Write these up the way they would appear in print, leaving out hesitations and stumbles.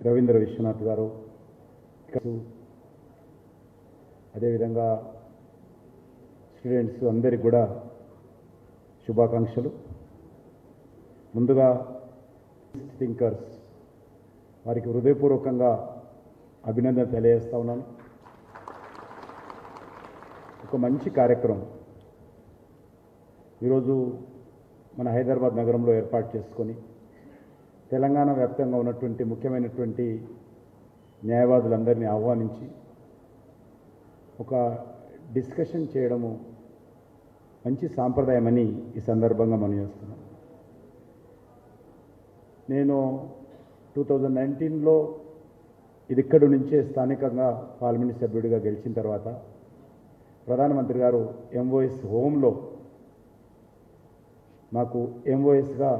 రవీంద్ర విశ్వనాథ్ గారు, అదేవిధంగా స్టూడెంట్స్ అందరికీ కూడా శుభాకాంక్షలు. ముందుగా థింకర్స్ వారికి హృదయపూర్వకంగా అభినందన తెలియజేస్తా ఉన్నాను. ఒక మంచి కార్యక్రమం ఈరోజు మన హైదరాబాద్ నగరంలో ఏర్పాటు చేసుకొని తెలంగాణ వ్యాప్తంగా ఉన్నటువంటి ముఖ్యమైనటువంటి న్యాయవాదులందరినీ ఆహ్వానించి ఒక డిస్కషన్ చేయడము మంచి సాంప్రదాయమని ఈ సందర్భంగా మనం చేస్తున్నాం. నేను 2019లో ఇది ఇక్కడి నుంచే స్థానికంగా పార్లమెంట్ సభ్యుడిగా గెలిచిన తర్వాత ప్రధానమంత్రి గారు ఎంఓఎస్ హోంలో నాకు ఎంఓఎస్గా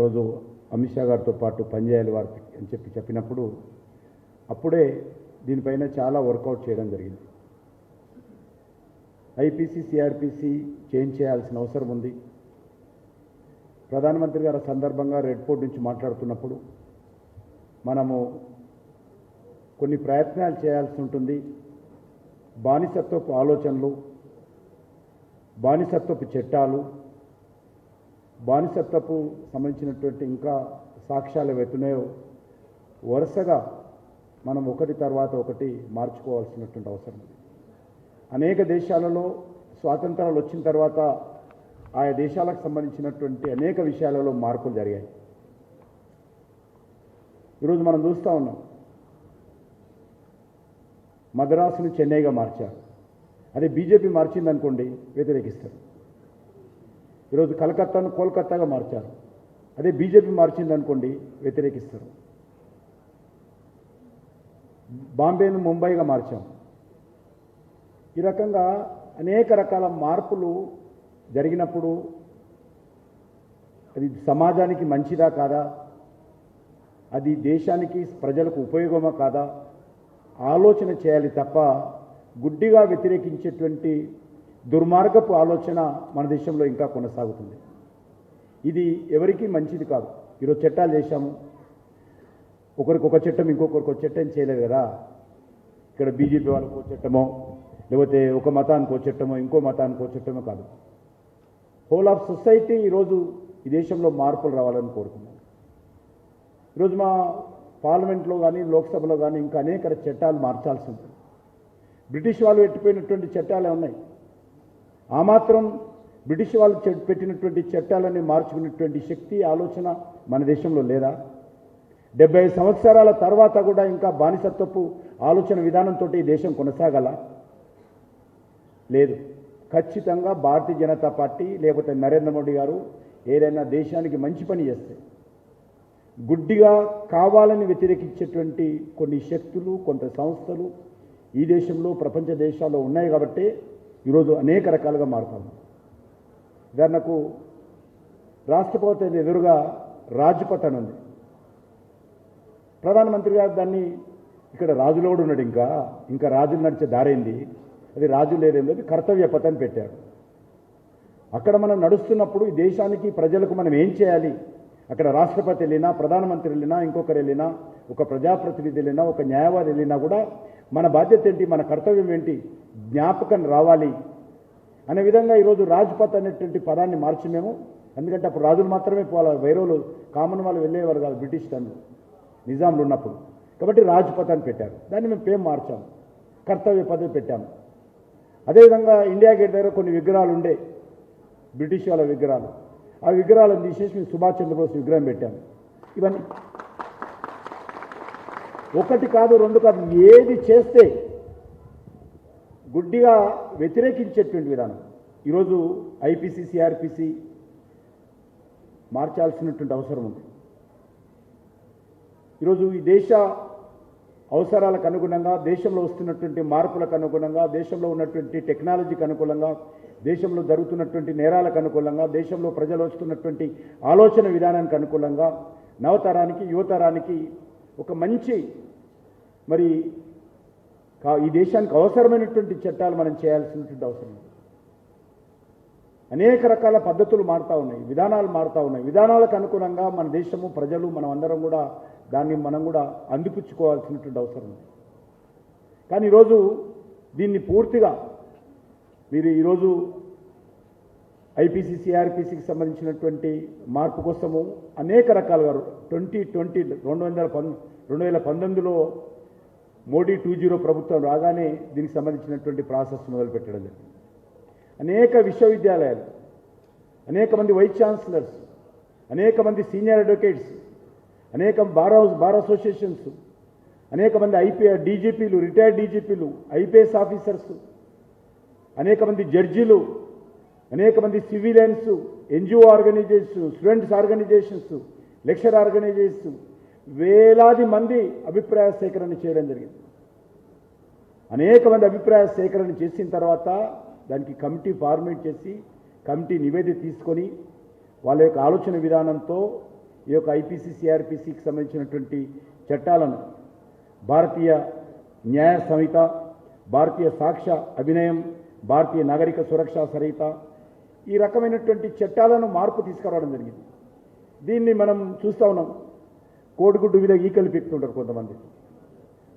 రోజు అమిత్ షా గారితో పాటు పనిచేయాలి వారికి అని చెప్పినప్పుడు అప్పుడే దీనిపైన చాలా వర్కౌట్ చేయడం జరిగింది. ఐపీసీ సిఆర్పిసి చేంజ్ చేయాల్సిన అవసరం ఉంది. ప్రధానమంత్రి గారి సందర్భంగా రెడ్ ఫోర్ట్ నుంచి మాట్లాడుతున్నప్పుడు మనము కొన్ని ప్రయత్నాలు చేయాల్సి ఉంటుంది. బానిసత్వపు ఆలోచనలు, బానిసత్వపు చట్టాలు, బానిసత్వపు సంబంధించినటువంటి ఇంకా సాక్ష్యాలు వెతున్నాయో వరుసగా మనం ఒకటి తర్వాత ఒకటి మార్చుకోవాల్సినటువంటి అవసరం ఉంది. అనేక దేశాలలో స్వాతంత్రాలు వచ్చిన తర్వాత ఆయా దేశాలకు సంబంధించినటువంటి అనేక విషయాలలో మార్పులు జరిగాయి. ఈరోజు మనం చూస్తూ ఉన్నాం, మద్రాసును చెన్నైగా మార్చారు. అదే బీజేపీ మార్చిందనుకోండి వ్యతిరేకిస్తారు. ఈరోజు కలకత్తాను కోల్కత్తాగా మార్చారు. అదే బీజేపీ మార్చిందనుకోండి వ్యతిరేకిస్తారు. బాంబేను ముంబైగా మార్చాం. ఈ రకంగా అనేక రకాల మార్పులు జరిగినప్పుడు అది సమాజానికి మంచిదా కాదా, అది దేశానికి ప్రజలకు ఉపయోగమా కాదా ఆలోచన చేయాలి తప్ప గుడ్డిగా వ్యతిరేకించేటువంటి దుర్మార్గపు ఆలోచన మన దేశంలో ఇంకా కొనసాగుతుంది. ఇది ఎవరికీ మంచిది కాదు. ఈరోజు చట్టాలు చేశాము, ఒకరికి ఒక చట్టం ఇంకొకరికి ఒక చట్టం చేయలేదు కదా. ఇక్కడ బీజేపీ వాళ్ళకు ఒక చట్టమో లేకపోతే ఒక మతానికి ఒక చట్టమో ఇంకో మతానికి ఒక చట్టమో కాదు. హోల్ ఆఫ్ సొసైటీ ఈరోజు ఈ దేశంలో మార్పులు రావాలని కోరుతున్నాను. ఈరోజు మా పార్లమెంట్లో కానీ లోక్సభలో కానీ ఇంకా అనేక చట్టాలు మార్చాల్సి ఉంటుంది. బ్రిటిష్ వాళ్ళు పెట్టిపోయినటువంటి చట్టాలే ఉన్నాయి. ఆ మాత్రం బ్రిటిష్ వాళ్ళు పెట్టినటువంటి చట్టాలని మార్చుకునేటువంటి శక్తి ఆలోచన మన దేశంలో లేదా? 70 సంవత్సరాల తర్వాత కూడా ఇంకా బానిసత్వపు ఆలోచన విధానంతో ఈ దేశం కొనసాగాల? లేదు. ఖచ్చితంగా భారతీయ జనతా పార్టీ లేకపోతే నరేంద్ర మోడీ గారు ఏదైనా దేశానికి మంచి పని చేస్తే గుడ్డిగా కావాలని వ్యతిరేకించేటువంటి కొన్ని శక్తులు, కొంత సంస్థలు ఈ దేశంలో ప్రపంచ దేశాల్లో ఉన్నాయి కాబట్టి ఈరోజు అనేక రకాలుగా మారుతాము. ఉదాహరణకు రాష్ట్రపతి ఎదురుగా రాజ్పథ్ అని ఉంది. ప్రధానమంత్రి గారు దాన్ని ఇక్కడ రాజులో కూడా ఉన్నాడు, ఇంకా రాజులు నడిచే దారైంది, అది రాజు లేదేం లేదు, కర్తవ్య పథ్ అని పెట్టాడు. అక్కడ మనం నడుస్తున్నప్పుడు ఈ దేశానికి ప్రజలకు మనం ఏం చేయాలి? అక్కడ రాష్ట్రపతి వెళ్ళినా, ప్రధానమంత్రి వెళ్ళినా, ఇంకొకరు వెళ్ళినా, ఒక ప్రజాప్రతినిధి వెళ్ళినా, ఒక న్యాయవాది వెళ్ళినా కూడా మన బాధ్యత ఏంటి, మన కర్తవ్యం ఏంటి, జ్ఞాపకం రావాలి అనే విధంగా ఈరోజు రాజ్పథ్ అనేటువంటి పదాన్ని మార్చి మేము, ఎందుకంటే అప్పుడు రాజులు మాత్రమే పోవాలి, వైరోలు కామన్ వాళ్ళు వెళ్ళేవారు కాదు బ్రిటిష్ టైంలో నిజాంలు ఉన్నప్పుడు. కాబట్టి రాజ్పథ్ అని పెట్టారు. దాన్ని మేము పేరు మార్చాము, కర్తవ్య పదవి పెట్టాము. అదేవిధంగా ఇండియా గేట్ దగ్గర కొన్ని విగ్రహాలు ఉండే, బ్రిటిష్ వాళ్ళ విగ్రహాలు, ఆ విగ్రహాలను తీసేసి మేము సుభాష్ చంద్రబోస్ విగ్రహం పెట్టాము. ఇవన్నీ ఒకటి కాదు, రెండు కాదు, ఏది చేస్తే గుడ్డిగా వ్యతిరేకించేటువంటి విధానం. ఈరోజు ఐపీసీ సిఆర్పిసి మార్చాల్సినటువంటి అవసరం ఉంది. ఈరోజు ఈ దేశ అవసరాలకు అనుగుణంగా, దేశంలో వస్తున్నటువంటి మార్పులకు అనుగుణంగా, దేశంలో ఉన్నటువంటి టెక్నాలజీకి అనుకూలంగా, దేశంలో జరుగుతున్నటువంటి నేరాలకు అనుకూలంగా, దేశంలో ప్రజలు వస్తున్నటువంటి ఆలోచన విధానానికి అనుకూలంగా నవతరానికి, యువతరానికి ఒక మంచి మరి ఈ దేశానికి అవసరమైనటువంటి చట్టాలు మనం చేయాల్సినటువంటి అవసరం ఉంది. అనేక రకాల పద్ధతులు మారుతూ ఉన్నాయి, విధానాలు మారుతూ ఉన్నాయి. విధానాలకు అనుగుణంగా మన దేశము, ప్రజలు, మనం అందరం కూడా దాన్ని మనం కూడా అందిపుచ్చుకోవాల్సినటువంటి అవసరం ఉంది. కానీ ఈరోజు దీన్ని పూర్తిగా మీరు ఈరోజు ఐపీసీ సిఆర్పిసికి సంబంధించినటువంటి మార్పు కోసము అనేక రకాలుగా 2019లో మోడీ 2.0 ప్రభుత్వం రాగానే దీనికి సంబంధించినటువంటి ప్రాసెస్ మొదలుపెట్టడం జరిగింది. అనేక విశ్వవిద్యాలయాలు, అనేక మంది వైస్ ఛాన్సలర్స్, అనేక మంది సీనియర్ అడ్వకేట్స్, అనేక బార్ అసోసియేషన్స్, అనేక మంది డీజీపీలు, రిటైర్డ్ డీజీపీలు, ఐపీఎస్ ఆఫీసర్స్, అనేక మంది జడ్జీలు, అనేక మంది civilians, NGO organisations, students organisations, lecture organisations, వేలాది మంది అభిప్రాయ సేకరణ చేయడం జరిగింది. అనేక మంది అభిప్రాయ సేకరణ చేసిన తర్వాత దానికి కమిటీ ఫార్మేట్ చేసి కమిటీ నివేదిక తీసుకొని వాళ్ళ యొక్క ఆలోచన విధానంతో ఈ యొక్క ఐపీసీ సిఆర్పిసికి సంబంధించినటువంటి చట్టాలను భారతీయ న్యాయ సంహిత, భారతీయ సాక్ష్య అభినయం, భారతీయ నాగరిక సురక్ష సంహిత, ఈ రకమైనటువంటి చట్టాలను మార్పు తీసుకురావడం జరిగింది. దీన్ని మనం చూస్తూ ఉన్నాం. కోడిగుడ్డు మీద ఈకలు పెట్టుకుంటారు కొంతమంది,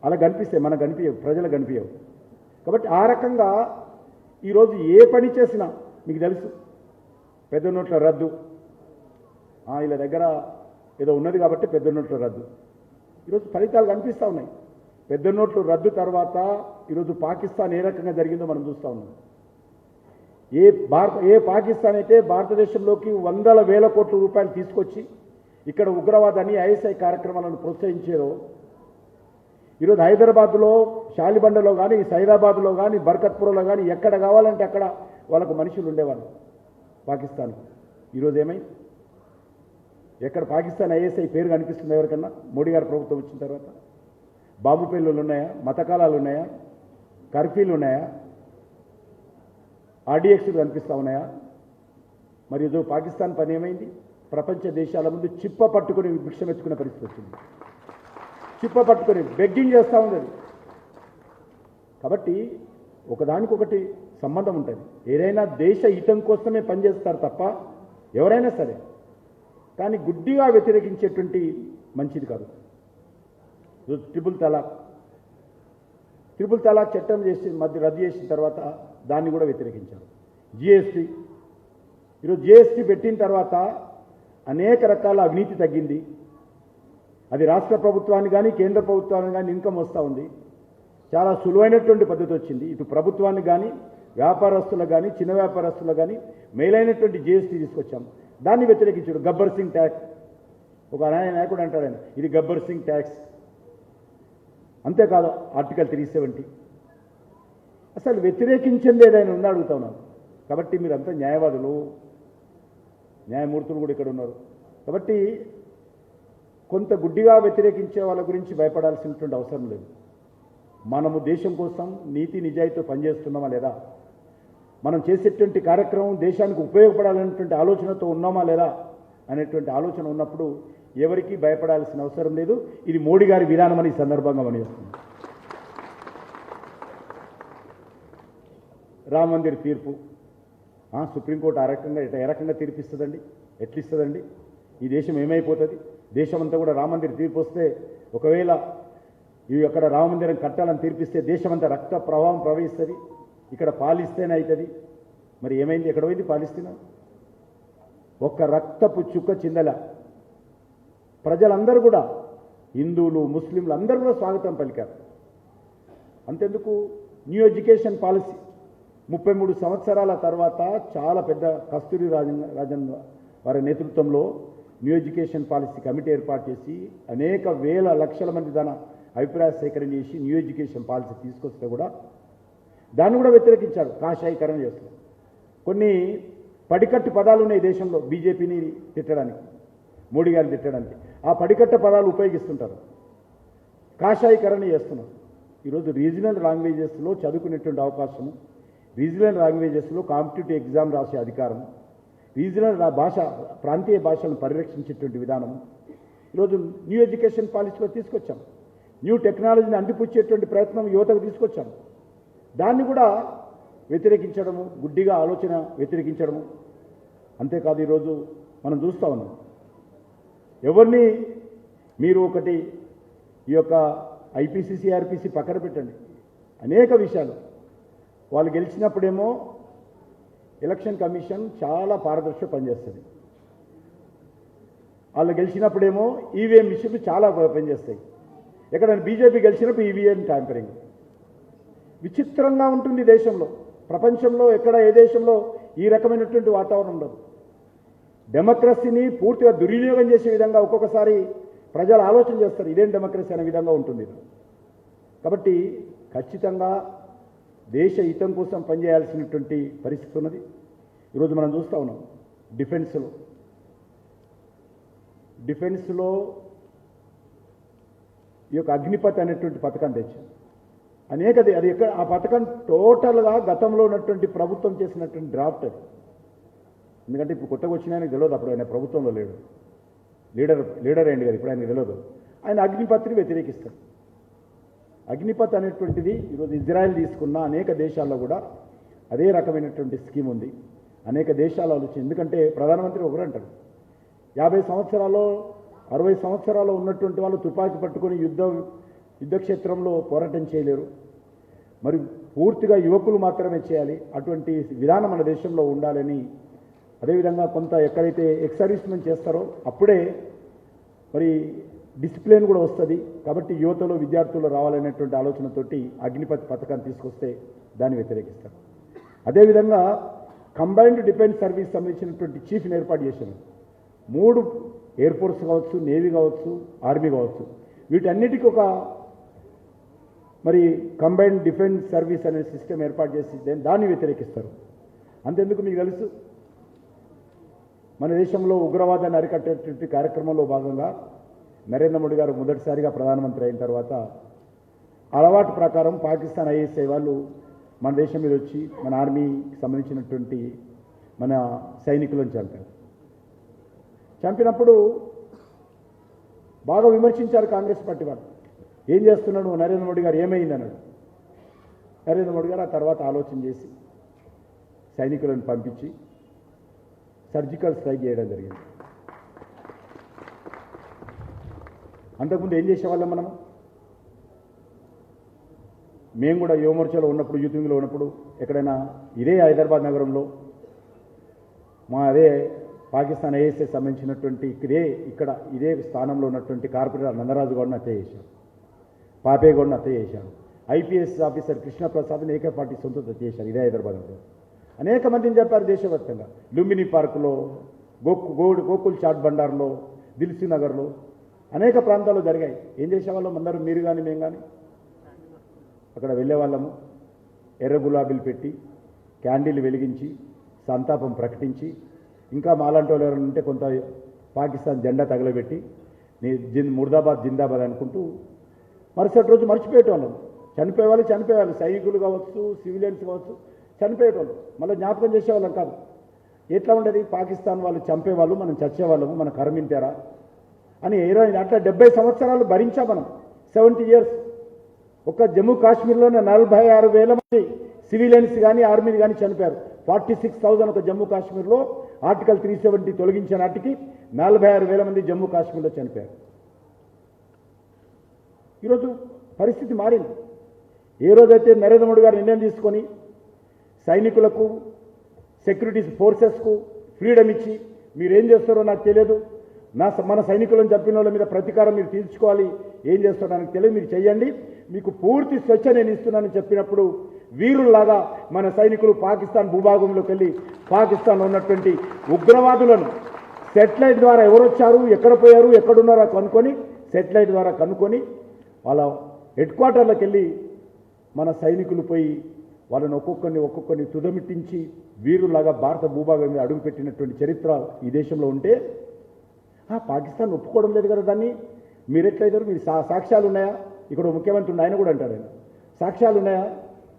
అలా కనిపిస్తే మనకు కనిపించవు, ప్రజలకు కనిపించవు. కాబట్టి ఆ రకంగా ఈరోజు ఏ పని చేసినా మీకు తెలుసు, పెద్ద నోట్ల రద్దు, వీళ్ళ దగ్గర ఏదో ఉన్నది కాబట్టి పెద్ద నోట్ల రద్దు, ఈరోజు ఫలితాలు కనిపిస్తూ ఉన్నాయి. పెద్ద నోట్లు రద్దు తర్వాత ఈరోజు పాకిస్తాన్ ఏ రకంగా జరిగిందో మనం చూస్తూ ఉన్నాం. ఏ పాకిస్తాన్ అయితే భారతదేశంలోకి వందల వేల కోట్ల రూపాయలు తీసుకొచ్చి ఇక్కడ ఉగ్రవాదాన్ని, ఐఎస్ఐ కార్యక్రమాలను ప్రోత్సహించారో, ఈరోజు హైదరాబాద్లో, షాలిబండలో కానీ, సైదాబాద్లో కానీ, బర్కత్పురలో కానీ ఎక్కడ కావాలంటే అక్కడ వాళ్ళకు మనుషులు ఉండేవాళ్ళు పాకిస్తాన్. ఈరోజు ఏమైంది? ఎక్కడ పాకిస్తాన్ ఐఎస్ఐ పేరు కనిపిస్తుంది ఎవరికన్నా? మోడీ గారు ప్రభుత్వం వచ్చిన తర్వాత బాంబు పేలులు ఉన్నాయా? మతకాలాలు ఉన్నాయా? కర్ఫ్యూలు ఉన్నాయా? ఆర్డీఎక్స్లు కనిపిస్తూ ఉన్నాయా? మరి ఈరోజు పాకిస్తాన్ పని ఏమైంది? ప్రపంచ దేశాల ముందు చిప్ప పట్టుకుని భిక్షం ఎత్తుకునే పరిస్థితి వచ్చింది. చిప్ప పట్టుకొని బెగ్గింగ్ చేస్తూ ఉంది. కాబట్టి ఒకదానికొకటి సంబంధం ఉంటుంది. ఏదైనా దేశ హితం కోసమే పనిచేస్తారు తప్ప ఎవరైనా సరే, కానీ గుడ్డిగా వ్యతిరేకించేటువంటి మంచిది కాదు. ట్రిపుల్ తలాక్ చట్టం రద్దు చేసిన తర్వాత దాన్ని కూడా వ్యతిరేకించారు. జిఎస్టీ, ఈరోజు జిఎస్టీ పెట్టిన తర్వాత అనేక రకాల అవినీతి తగ్గింది. అది రాష్ట్ర ప్రభుత్వానికి కానీ, కేంద్ర ప్రభుత్వానికి కానీ ఇన్కమ్ వస్తూ ఉంది. చాలా సులువైనటువంటి పద్ధతి వచ్చింది. ఇటు ప్రభుత్వానికి కానీ, వ్యాపారస్తులకు కానీ, చిన్న వ్యాపారస్తులకు కానీ మేలైనటువంటి జిఎస్టీ తీసుకొచ్చాం. దాన్ని వ్యతిరేకించాడు. గబ్బర్ సింగ్ ట్యాక్స్, ఒక నాయకుడు అంటాడు ఆయన, ఇది గబ్బర్ సింగ్ ట్యాక్స్. అంతేకాదు ఆర్టికల్ 370. అసలు వ్యతిరేకించింది ఏదైనా ఉందా అడుగుతా ఉన్నాను. కాబట్టి మీరంతా న్యాయవాదులు, న్యాయమూర్తులు కూడా ఇక్కడ ఉన్నారు. కాబట్టి కొంత గుడ్డిగా వ్యతిరేకించే వాళ్ళ గురించి భయపడాల్సినటువంటి అవసరం లేదు. మనము దేశం కోసం నీతి నిజాయితీతో పనిచేస్తున్నామా లేదా, మనం చేసేటువంటి కార్యక్రమం దేశానికి ఉపయోగపడాలనేటువంటి ఆలోచనతో ఉన్నామా లేదా అనేటువంటి ఆలోచన ఉన్నప్పుడు ఎవరికీ భయపడాల్సిన అవసరం లేదు. ఇది మోడీ గారి విధానం అని ఈ సందర్భంగా మనం చేస్తున్నాం. రామ మందిర్ తీర్పు, సుప్రీంకోర్టు ఏ రకంగా తీర్పిస్తుందండి? ఎట్లిస్తుందండి? ఈ దేశం ఏమైపోతుంది? దేశం అంతా కూడా రామ మందిర్ తీర్పు వస్తే, ఒకవేళ ఇవి అక్కడ రామ మందిరం కట్టాలని తీర్పిస్తే దేశమంతా రక్త ప్రవాహం ప్రవహిస్తుంది. ఇక్కడ పాలిస్తేనే అవుతుంది. మరి ఏమైంది? ఎక్కడ పోయింది పాలిస్తీనా? ఒక్క రక్తపు చుక్క చిందల. ప్రజలందరూ కూడా, హిందువులు, ముస్లింలు అందరూ కూడా స్వాగతం పలికారు. అంతెందుకు, న్యూ ఎడ్యుకేషన్ పాలసీ 33 సంవత్సరాల తర్వాత చాలా పెద్ద కస్తూరి రాజన్ వారి నేతృత్వంలో న్యూ ఎడ్యుకేషన్ పాలసీ కమిటీ ఏర్పాటు చేసి అనేక వేల లక్షల మంది దాని అభిప్రాయ సేకరణ చేసి న్యూ ఎడ్యుకేషన్ పాలసీ తీసుకొస్తే కూడా దాన్ని కూడా వ్యతిరేకించారు. కాషాయీకరణ చేస్తారు. కొన్ని పడికట్టు పదాలు ఉన్నాయి దేశంలో బీజేపీని తిట్టడానికి, మోడీ గారిని తిట్టడానికి. ఆ పడికట్ట పదాలు ఉపయోగిస్తుంటారు, కాషాయీకరణ చేస్తున్నారు. ఈరోజు రీజనల్ లాంగ్వేజెస్లో చదువుకునేటువంటి అవకాశము, రీజనల్ లాంగ్వేజెస్లో కాంపిటేటివ్ ఎగ్జామ్ రాసే అధికారం, రీజనల్ ప్రాంతీయ భాషలను పరిరక్షించేటువంటి విధానం ఈరోజు న్యూ ఎడ్యుకేషన్ పాలసీలో తీసుకొచ్చాం. న్యూ టెక్నాలజీని అందిపుచ్చేటువంటి ప్రయత్నం యువతకు తీసుకొచ్చాం. దాన్ని కూడా వ్యతిరేకించడము, గుడ్డిగా ఆలోచన వ్యతిరేకించడము, అంతేకాదు ఈరోజు మనం చూస్తూ ఉన్నాం, ఎవరిని మీరు ఒకటి ఈ యొక్క ఐపీసీసీ ఆర్పీసీ పక్కన పెట్టండి, అనేక విషయాలు వాళ్ళు గెలిచినప్పుడేమో ఎలక్షన్ కమిషన్ చాలా పారదర్శక పనిచేస్తుంది, వాళ్ళు గెలిచినప్పుడేమో ఈవీఎం మిషన్లు చాలా పనిచేస్తాయి. ఎక్కడైనా బీజేపీ గెలిచినప్పుడు ఈవీఎం ట్యాంపరింగ్. విచిత్రంగా ఉంటుంది దేశంలో, ప్రపంచంలో ఎక్కడ ఏ దేశంలో ఈ రకమైనటువంటి వాతావరణం ఉండదు. డెమోక్రసీని పూర్తిగా దుర్వినియోగం చేసే విధంగా ఒక్కొక్కసారి ప్రజలు ఆలోచన చేస్తారు, ఇదేం డెమోక్రసీ అనే విధంగా ఉంటుంది. కాబట్టి ఖచ్చితంగా దేశ హితం కోసం పనిచేయాల్సినటువంటి పరిస్థితి ఉన్నది. ఈరోజు మనం చూస్తూ ఉన్నాం, డిఫెన్స్లో ఈ యొక్క అగ్నిపథ్ అనేటువంటి పథకం తెచ్చాం. అది ఎక్కడ ఆ పథకం టోటల్గా గతంలో ఉన్నటువంటి ప్రభుత్వం చేసినటువంటి డ్రాఫ్ట్ అది. ఎందుకంటే ఇప్పుడు కొత్తగా వచ్చిన ఆయనకు తెలియదు, అప్పుడు ఆయన ప్రభుత్వంలో లేడు, లీడర్ అయింది కదా, ఇప్పుడు ఆయనకు తెలియదు. ఆయన అగ్నిపథ్ని వ్యతిరేకిస్తారు. అగ్నిపథ్ అనేటువంటిది ఈరోజు ఇజ్రాయెల్ తీసుకున్న అనేక దేశాల్లో కూడా అదే రకమైనటువంటి స్కీమ్ ఉంది. అనేక దేశాలు ఆలోచన, ఎందుకంటే ప్రధానమంత్రి ఒకరు అంటారు, 50 సంవత్సరాలు 60 సంవత్సరాలు ఉన్నటువంటి వాళ్ళు తుపాకీ పట్టుకొని యుద్ధక్షేత్రంలో పోరాటం చేయలేరు, మరి పూర్తిగా యువకులు మాత్రమే చేయాలి. అటువంటి విధానం మన దేశంలో ఉండాలని, అదేవిధంగా కొంత ఎక్కడైతే ఎక్స్ సర్వీస్మెన్ చేస్తారో అప్పుడే మరి డిసిప్లిన్ కూడా వస్తుంది. కాబట్టి యువతలో విద్యార్థులు రావాలనేటువంటి ఆలోచనతోటి అగ్నిపథ్ పథకాన్ని తీసుకొస్తే దాన్ని వ్యతిరేకిస్తారు. అదేవిధంగా కంబైన్డ్ డిఫెన్స్ సర్వీస్ సంబంధించినటువంటి చీఫ్ని ఏర్పాటు చేశారు. 3 ఎయిర్ ఫోర్స్ కావచ్చు, నేవీ కావచ్చు, ఆర్మీ కావచ్చు, వీటన్నిటికీ ఒక మరి కంబైన్డ్ డిఫెన్స్ సర్వీస్ అనే సిస్టమ్ ఏర్పాటు చేసి దాన్ని వ్యతిరేకిస్తారు. అంతెందుకు మీకు తెలుసు, మన దేశంలో ఉగ్రవాదాన్ని అరికట్టేటువంటి కార్యక్రమంలో భాగంగా నరేంద్ర మోడీ గారు మొదటిసారిగా ప్రధానమంత్రి అయిన తర్వాత అలవాటు ప్రకారం పాకిస్తాన్ ఐఎస్ఐ వాళ్ళు మన దేశం మీద వచ్చి మన ఆర్మీకి సంబంధించినటువంటి మన సైనికులను చంపినప్పుడు బాగా విమర్శించారు కాంగ్రెస్ పార్టీ వాళ్ళు. ఏం చేస్తున్నాడు నరేంద్ర మోడీ గారు, ఏమైంది అన్నాడు. నరేంద్ర మోడీ గారు ఆ తర్వాత ఆలోచన చేసి సైనికులను పంపించి సర్జికల్ స్ట్రైక్ చేయడం జరిగింది. అంతకుముందు ఏం చేసేవాళ్ళం మేము కూడా యువమోర్చాలో ఉన్నప్పుడు, యూత్ వింగ్లో ఉన్నప్పుడు ఎక్కడైనా ఇదే హైదరాబాద్ నగరంలో అదే పాకిస్తాన్ ఐఎస్ఐ సంబంధించినటువంటి ఇదే స్థానంలో ఉన్నటువంటి కార్పొరేటర్ నందరాజు గౌడ్ని హత్య చేశారు, పాపే గౌడ్ని హత్య చేశారు, ఐపీఎస్ ఆఫీసర్ కృష్ణప్రసాద్ని ఏకే పార్టీ సొంత హత్య చేశారు ఇదే హైదరాబాద్ నగరం. అనేక మందిని చెప్పారు దేశవ్యాప్తంగా, లుంబిని పార్కులో, గోకుల్ చాట్ బండార్లో, దిల్సీ నగర్లో అనేక ప్రాంతాల్లో జరిగాయి. ఏం చేసేవాళ్ళం అందరూ, మీరు కానీ మేము కానీ అక్కడ వెళ్ళేవాళ్ళము, ఎర్ర గులాబీలు పెట్టి క్యాండిల్ వెలిగించి సంతాపం ప్రకటించి, ఇంకా మాలాంటి వాళ్ళు ఎవరైనా ఉంటే కొంత పాకిస్తాన్ జెండా తగలబెట్టి ముర్దాబాద్ జిందాబాద్ అనుకుంటూ మరుసటి రోజు మర్చిపోయేటోళ్ళం. చనిపోయేవాళ్ళు సైనికులు కావచ్చు, సివిలియన్స్ కావచ్చు, చనిపోయేటోళ్ళు మళ్ళీ జ్ఞాపకం చేసేవాళ్ళం కాదు. ఎట్లా ఉండేది, పాకిస్తాన్ వాళ్ళు చంపేవాళ్ళు, మనం చచ్చేవాళ్ళము, మన కర్మింటారా అని అట్లా 70 సంవత్సరాలు భరించాం మనం, 70 years. ఒక్క జమ్మూ కాశ్మీర్లోనే 46,000 మంది సివిలియన్స్ కానీ ఆర్మీని కానీ చనిపోయారు. 46,000 ఒక జమ్మూ కాశ్మీర్లో ఆర్టికల్ 370 తొలగించిన నాటికి 46,000 మంది జమ్మూ కాశ్మీర్లో చనిపోయారు. ఈరోజు పరిస్థితి మారింది. ఏ రోజైతే నరేంద్ర మోడీ గారు నిర్ణయం తీసుకొని సైనికులకు, సెక్యూరిటీ ఫోర్సెస్కు ఫ్రీడమ్ ఇచ్చి, మీరేం చేస్తారో నాకు తెలియదు, మన సైనికులను చంపిన వాళ్ళ మీద ప్రతీకారం మీరు తీర్చుకోవాలి, ఏం చేస్తారో నాకు తెలియదు, మీరు చెయ్యండి, మీకు పూర్తి స్వేచ్ఛ నేను ఇస్తున్నానని చెప్పినప్పుడు వీరుల్లాగా మన సైనికులు పాకిస్తాన్ భూభాగంలోకి వెళ్ళి పాకిస్తాన్లో ఉన్నటువంటి ఉగ్రవాదులను సెటిలైట్ ద్వారా ఎవరొచ్చారు, ఎక్కడ పోయారు, ఎక్కడున్నారో కనుక్కొని సెటిలైట్ ద్వారా కనుక్కొని వాళ్ళ హెడ్ క్వార్టర్లకు వెళ్ళి మన సైనికులు పోయి వాళ్ళని ఒక్కొక్కరిని తుదమిట్టించి వీరులాగా భారత భూభాగం మీద అడుగుపెట్టినటువంటి చరిత్ర ఈ దేశంలో ఉంటే పాకిస్తాన్ ఒప్పుకోవడం లేదు కదా దాన్ని. మీరెట్లయితారు, మీరు సాక్ష్యాలు ఉన్నాయా? ఇక్కడ ముఖ్యమంత్రి ఆయన కూడా అంటారు, ఆయన సాక్ష్యాలు ఉన్నాయా?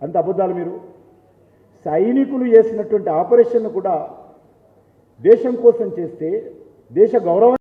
అంత అబద్ధాలు. మీరు సైనికులు చేసినటువంటి ఆపరేషన్ కూడా దేశం కోసం చేస్తే దేశ గౌరవం